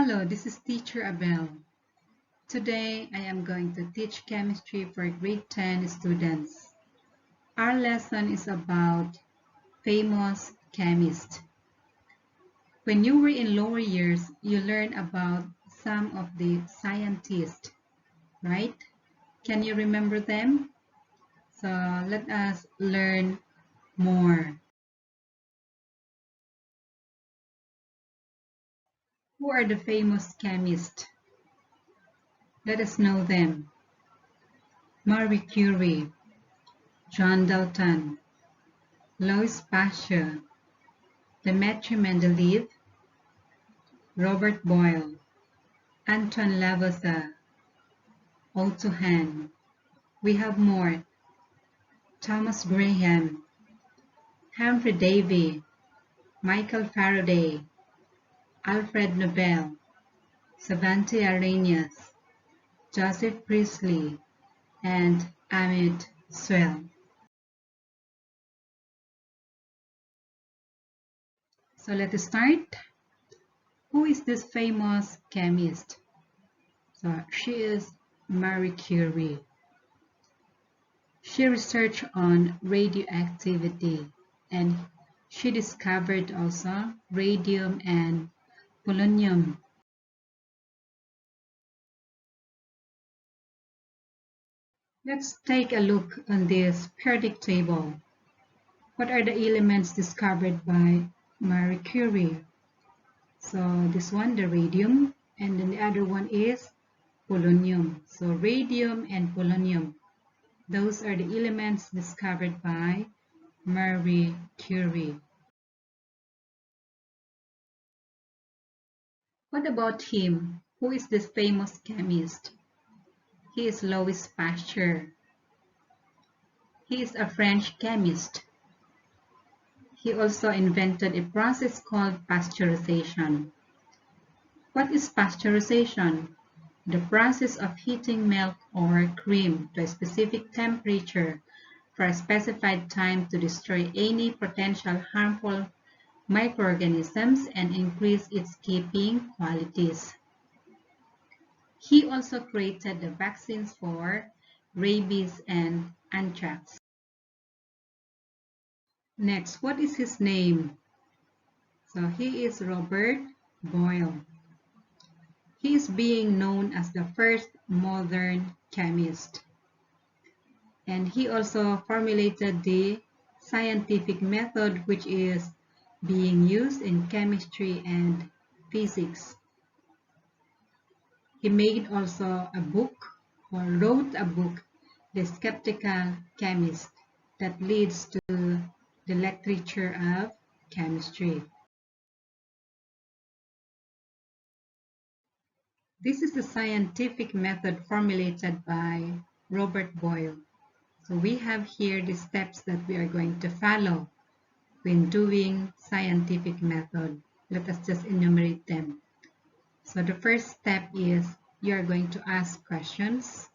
Hello, this is Teacher Abel. Today I am going to teach chemistry for grade 10 students. Our lesson is about famous chemists. When you were in lower years, you learned about some of the scientists, right? Can you remember them? So let us learn more. Who are the famous chemists? Let us know them. Marie Curie, John Dalton, Louis Pasteur, Dmitri Mendeleev, Robert Boyle, Anton Lavoie, Otto Hahn. We have more. Thomas Graham, Humphry Davy, Micheal Faraday, Alfred Nobel, Cesare Arenas, Joseph Grizzly, and Ahmed Zaki. So let's start. Who is this famous chemist? So she is Marie Curie. She researched on radioactivity and she discovered also radium and polonium. Let's take a look on this periodic table. What are the elements discovered by Marie Curie? So this one, the radium, and then the other one is polonium. So radium and polonium, those are the elements discovered by Marie Curie. What about him? Who is this famous chemist? He is Louis Pasteur. He is a French chemist. He also invented a process called pasteurization. What is pasteurization? The process of heating milk or cream to a specific temperature for a specified time to destroy any potential harmful microorganisms and increase its keeping qualities. He also created the vaccines for rabies and anthrax. Next, what is his name? So he is Robert Boyle. He is being known as the first modern chemist. And he also formulated the scientific method which is being used in chemistry and physics. He made also a book or wrote a book, The Skeptical Chemist, that leads to the literature of chemistry. This is the scientific method formulated by Robert Boyle. So we have here the steps that we are going to follow when doing scientific method. Let us just enumerate them. So the first step is you are going to ask questions.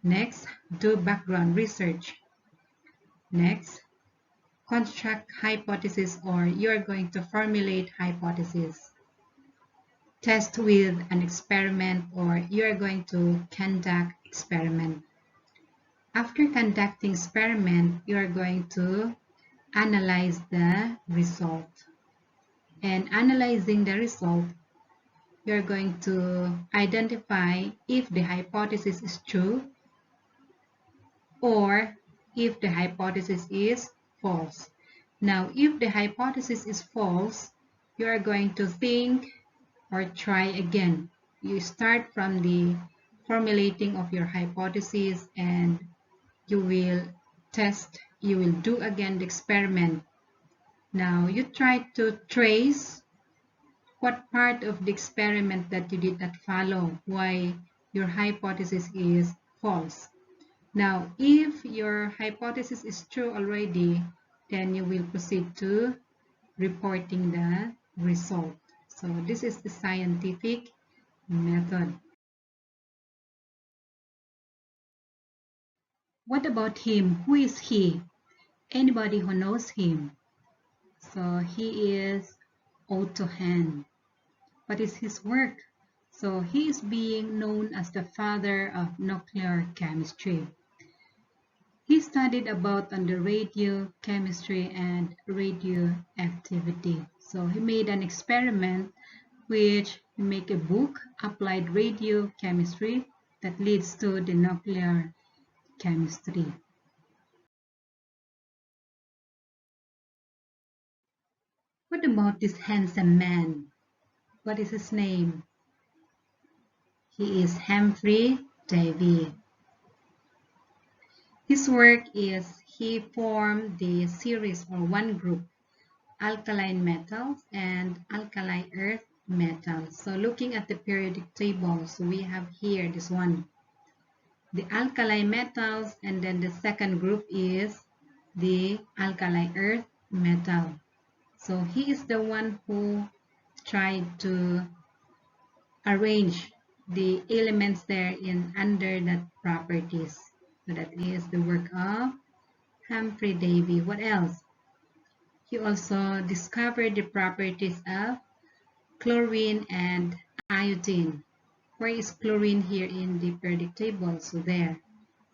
Next, do background research. Next, construct hypothesis, or you are going to formulate hypothesis. Test with an experiment, or you are going to conduct experiment. After conducting experiment, you are going to analyze the result. And analyzing the result, you are going to identify if the hypothesis is true or if the hypothesis is false. Now, if the hypothesis is false, you are going to think or try again. You start from the formulating of your hypothesis and you will test, you will do again the experiment. Now, you try to trace what part of the experiment that you did not follow, why your hypothesis is false. Now, if your hypothesis is true already, then you will proceed to reporting the result. So this is the scientific method. What about him? Who is he? Anybody who knows him? So he is Otto Hahn. What is his work? So he is being known as the father of nuclear chemistry. He studied about on the radiochemistry and radioactivity. So he made an experiment which make a book, Applied Radiochemistry, that leads to the nuclear chemistry. What about this handsome man? What is his name? He is Humphry Davy. His work is he formed the series or one group, alkaline metals and alkali earth metals. So looking at the periodic table, so we have here this one, the alkali metals, and then the second group is the alkali earth metal. So he is the one who tried to arrange the elements there in under that properties. So that is the work of Humphry Davy. What else? He also discovered the properties of chlorine and iodine. Where is chlorine here in the periodic table? So there.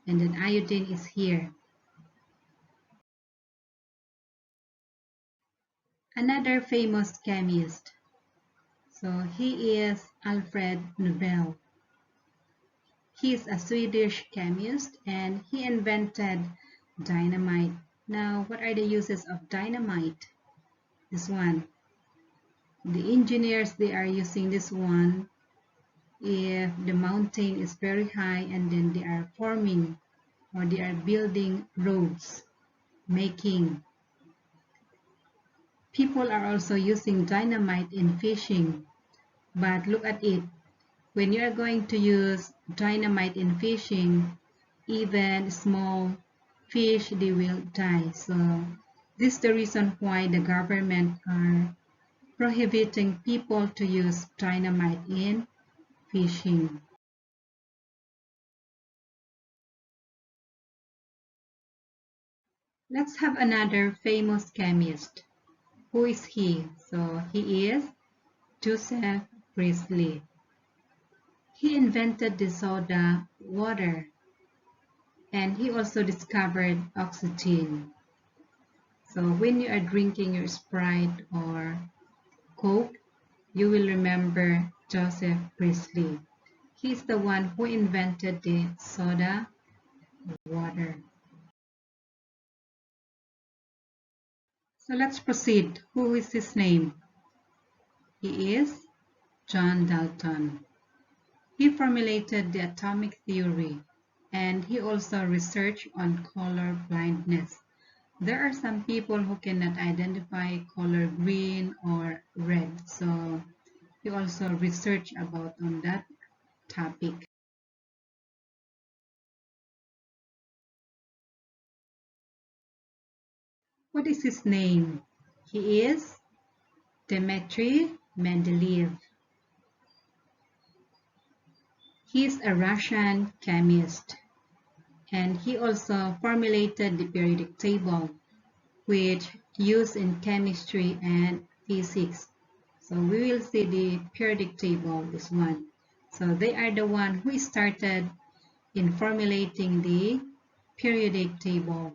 And then iodine is here. Another famous chemist. So he is Alfred Nobel. He is a Swedish chemist and he invented dynamite. Now, what are the uses of dynamite? This one. The engineers, they are using this one if the mountain is very high and then they are forming or they are building roads, making. People are also using dynamite in fishing, but look at it. When you are going to use dynamite in fishing, even small fish, they will die. So this is the reason why the government are prohibiting people to use dynamite in fishing. Let's have another famous chemist. Who is he? So he is Joseph Grizzly. He invented the soda water and he also discovered oxygen. So when you are drinking your Sprite or Coke, you will remember Joseph Grizzly. He's the one who invented the soda water. So let's proceed. Who is his name? He is John Dalton. He formulated the atomic theory and he also researched on color blindness. There are some people who cannot identify color green or red. So he also researched about on that topic. What is his name? He is Dmitri Mendeleev. He is a Russian chemist and he also formulated the periodic table which used in chemistry and physics. So we will see the periodic table, this one. So they are the one who started in formulating the periodic table.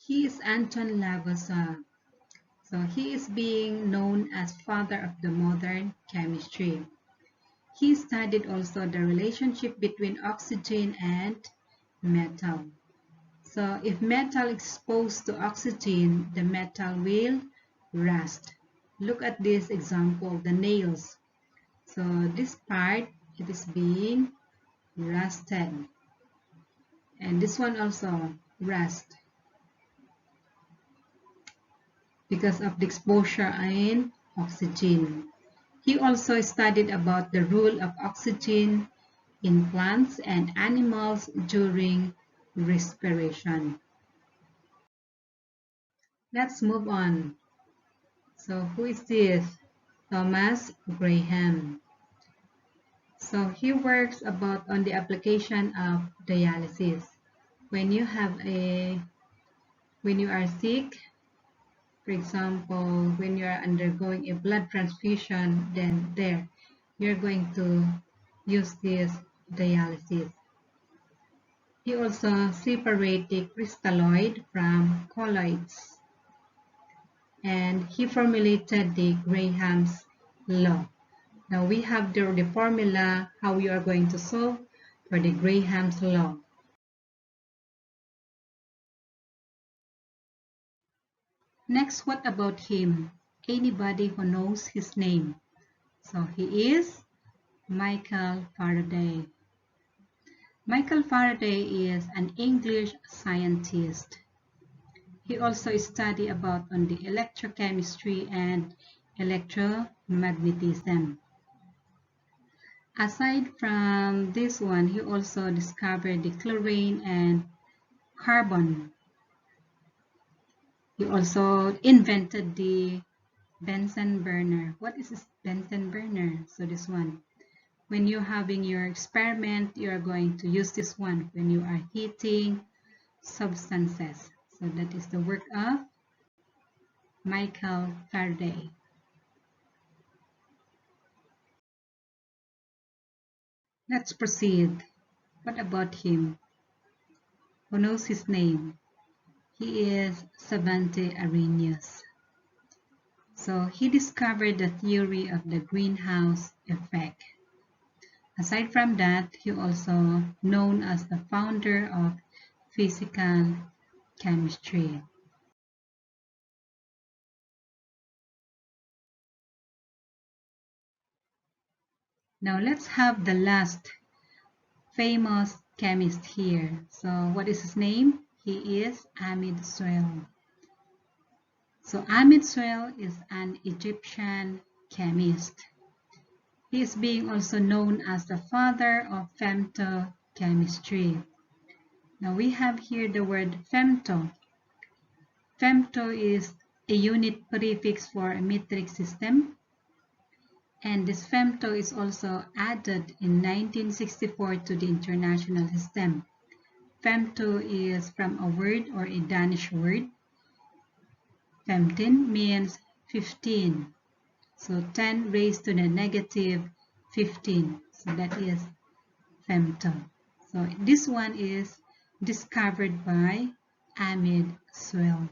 He is Anton Lavoie. So he is being known as father of the modern chemistry. He studied also the relationship between oxygen and metal. So if metal exposed to oxygen, the metal will rust. Look at this example, the nails. So this part, it is being rusted. And this one also rust because of the exposure in oxygen. He also studied about the role of oxygen in plants and animals during respiration. Let's move on. So who is this? Thomas Graham. So he works about on the application of dialysis. When you are sick, For example, when you're undergoing a blood transfusion, then there, you're going to use this dialysis. He also separated the crystalloid from colloids, and he formulated the Graham's law. Now we have the formula how we are going to solve for the Graham's law. Next, what about him? Anybody who knows his name? So he is Micheal Faraday. Micheal Faraday is an English scientist. He also studied about on the electrochemistry and electromagnetism. Aside from this one, he also discovered the chlorine and carbon. He also invented the Bunsen burner. What is this Bunsen burner? So this one. When you're having your experiment, you're going to use this one when you are heating substances. So that is the work of Micheal Faraday. Let's proceed. What about him? Who knows his name? He is Cesare Arenas. So he discovered the theory of the greenhouse effect. Aside from that, he also known as the founder of physical chemistry. Now let's have the last famous chemist here. So what is his name? He is Ahmed Zaki. So Ahmed Zaki is an Egyptian chemist. He is being also known as the father of femtochemistry. Now we have here the word femto. Femto is a unit prefix for a metric system. And this femto is also added in 1964 to the international system. Femto is from a word or a Danish word. 15 means 15. So 10 raised to the negative 15. So that is femto. So this one is discovered by Ahmed Zaki.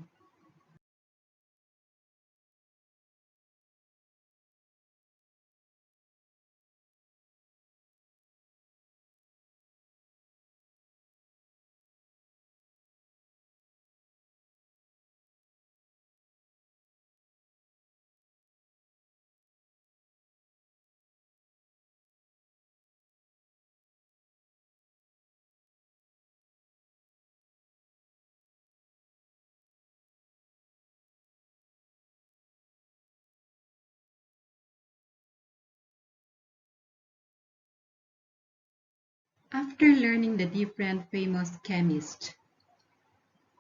After learning the different famous chemists,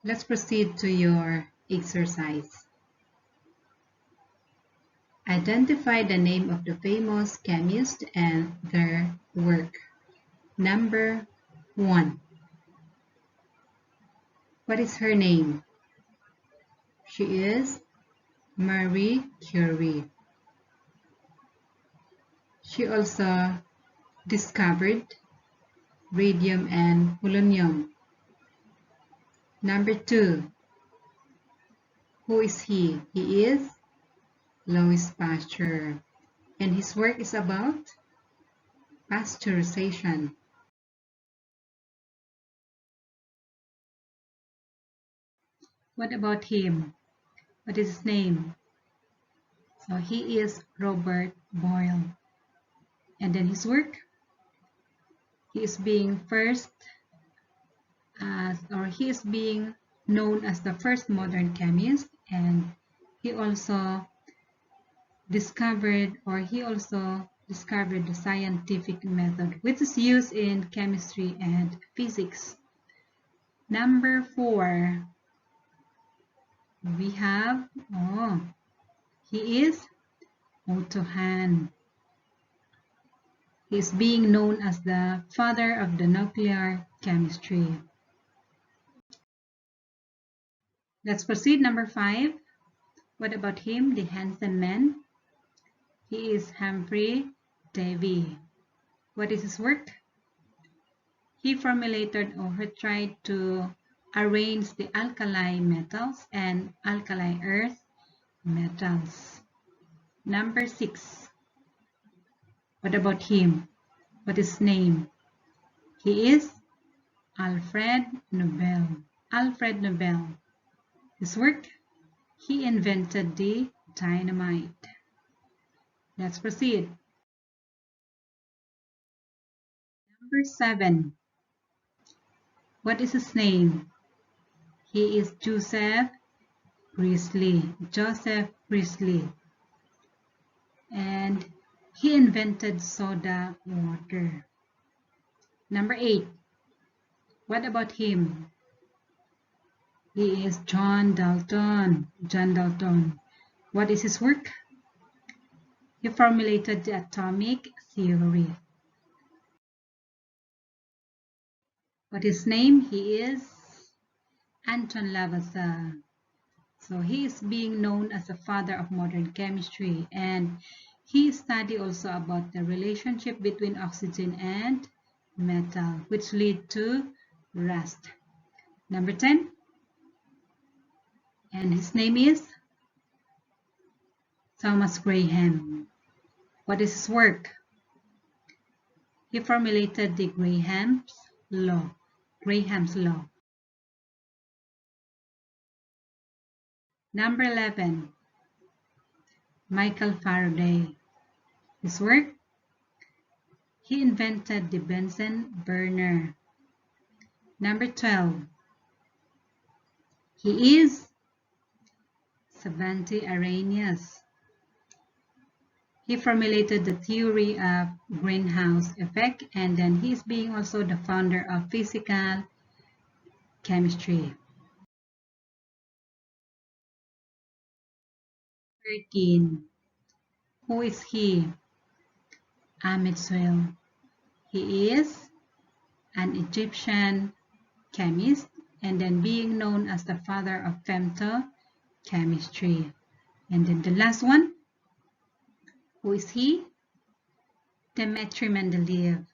let's proceed to your exercise. Identify the name of the famous chemist and their work. Number 1. What is her name? She is Marie Curie. She also discovered radium and polonium. Number 2. Who is he? He is Louis Pasteur, and his work is about pasteurization. What about him? What is his name? So he is Robert Boyle. And then his work, he is being he is being known as the first modern chemist, and he also discovered the scientific method which is used in chemistry and physics. Number 4, we have, he is Otto Hahn. He is being known as the father of the nuclear chemistry. Let's proceed. Number 5. What about him, the handsome man? He is Humphry Davy. What is his work? He formulated or he tried to arrange the alkali metals and alkali earth metals. Number 6. What about him? What is his name? He is Alfred Nobel. Alfred Nobel. His work? He invented the dynamite. Let's proceed. Number 7. What is his name? He is Joseph Grizzly. Joseph Grizzly. And he invented soda water. Number 8. What about him? He is John Dalton. John Dalton. What is his work? He formulated the atomic theory. What is his name? He is Anton Levasseur. So he is being known as the father of modern chemistry, and he studied also about the relationship between oxygen and metal, which lead to rust. Number 10. And his name is Thomas Graham. What is his work? He formulated the Graham's law. Graham's law. Number 11. Micheal Faraday. His work? He invented the Bunsen burner. Number 12. He is Cesare Arenas. He formulated the theory of greenhouse effect, and then he is being also the founder of physical chemistry. 13. Who is he? Ahmed Zaki. He is an Egyptian chemist, and then being known as the father of femtochemistry. And then the last one, who is he? Dmitri Mendeleev.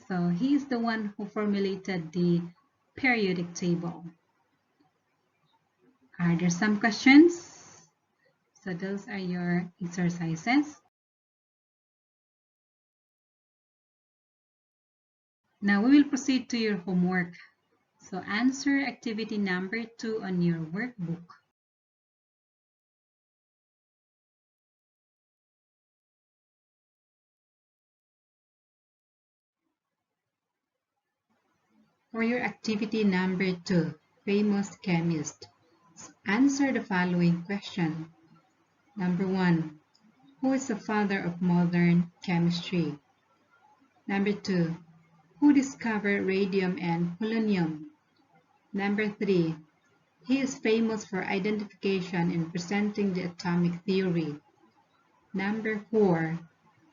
So he is the one who formulated the periodic table. Are there some questions? So those are your exercises. Now we will proceed to your homework. So answer activity number 2 on your workbook. For your activity number 2, famous chemist, answer the following question. Number 1, who is the father of modern chemistry? Number 2, who discovered radium and polonium? Number 3, he is famous for identification and presenting the atomic theory. Number 4,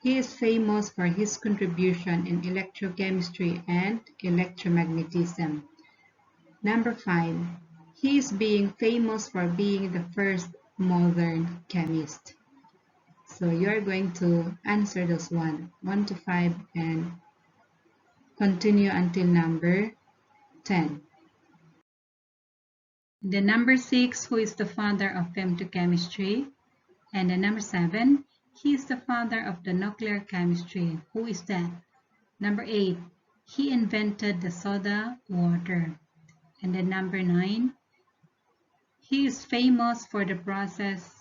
he is famous for his contribution in electrochemistry and electromagnetism. Number 5, he is being famous for being the first modern chemist. So you are going to answer those 1 to 5 and continue until number 10. The number 6, who is the father of femtochemistry? And the number 7, he is the father of the nuclear chemistry. Who is that? Number 8, he invented the soda water. And then number 9, he is famous for the process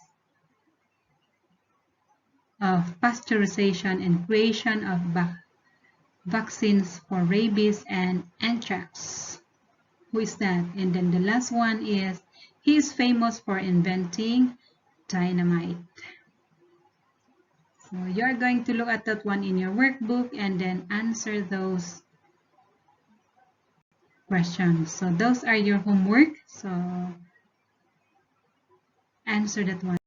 of pasteurization and creation of vaccines for rabies and anthrax. Who is that? And then the last one is, he is famous for inventing dynamite. So you're going to look at that one in your workbook and then answer those questions. So those are your homework. So answer that one.